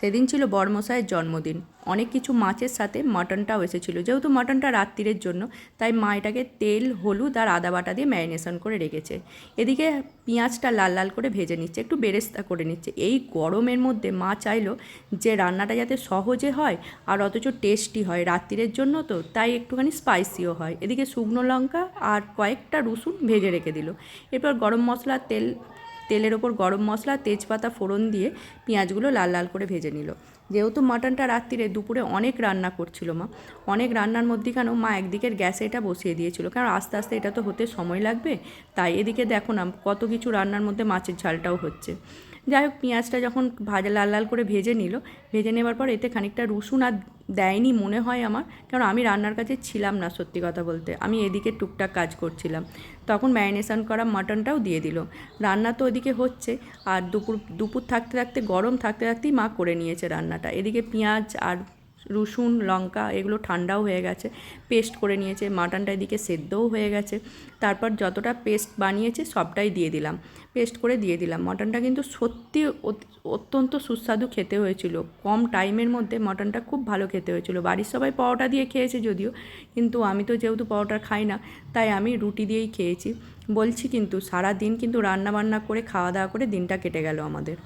সেদিন ছিল বড়মশাইয়ের জন্মদিন। অনেক কিছু মাছের সাথে মাটনটাও এসেছিলো। যেহেতু মাটনটা রাত্রিরের জন্য, তাই মা এটাকে তেল, হলুদ আর আদা বাটা দিয়ে ম্যারিনেশন করে রেখেছে। এদিকে পেঁয়াজটা লাল লাল করে ভেজে নিচ্ছে, একটু বেরেস্তা করে নিচ্ছে। এই গরমের মধ্যে মা চাইলো যে রান্নাটা যাতে সহজে হয় আর অথচ টেস্টি হয়, রাত্রিরের জন্য তো, তাই একটুখানি স্পাইসিও হয়। এদিকে শুকনো লঙ্কা আর কয়েকটা রসুন ভেজে রেখে দিল। এরপর গরম মশলা, তেলের ওপর গরম মশলা, তেজপাতা ফোড়ন দিয়ে পেঁয়াজগুলো লাল লাল করে ভেজে নিল। যেহেতু মাটনটা রাত্রিরে, দুপুরে অনেক রান্না করছিল মা, অনেক রান্নার মধ্যেখানেও মা একদিকের গ্যাসে এটা বসিয়ে দিয়েছিল, কারণ আস্তে আস্তে এটা তো হতে সময় লাগবে। তাই এদিকে দেখো না কত কিছু রান্নার মধ্যে মাছের ঝালটাও হচ্ছে। যাই হোক, পেঁয়াজটা যখন ভাজা লাল লাল করে ভেজে নিল, ভেজে নেবার পর এতে খানিকটা রসুন আর দেয়নি মনে হয় আমার, কারণ আমি রান্নার কাছে ছিলাম না, সত্যি কথা বলতে আমি এদিকে টুকটাক কাজ করছিলাম। তখন ম্যারিনেশন করা মাটনটাও দিয়ে দিল। রান্না তো ওদিকে হচ্ছে, আর দুপুর থাকতে থাকতে, গরম থাকতে থাকতেই মা করে নিয়েছে রান্নাটা। এদিকে পেঁয়াজ আর রসুন লঙ্কা এগুলো ঠান্ডাও হয়ে গেছে, পেস্ট করে নিয়েছে। মাটনটা এদিকে সেদ্ধও হয়ে গেছে। তারপর যতটা পেস্ট বানিয়েছে সবটাই দিয়ে দিলাম, পেস্ট করে দিয়ে দিলাম। মাটনটা কিন্তু সত্যি অত্যন্ত সুস্বাদু খেতে হয়েছিল। কম টাইমের মধ্যে মাটনটা খুব ভালো খেতে হয়েছিল। বাড়ির সবাই পরোটা দিয়ে খেয়েছে যদিও, কিন্তু আমি তো যেহেতু পরোটা খাই না, তাই আমি রুটি দিয়েই খেয়েছি। বলছি কিন্তু সারা দিন কিন্তু রান্না বান্না করে খাওয়া দাওয়া করে দিনটা কেটে গেল আমাদের।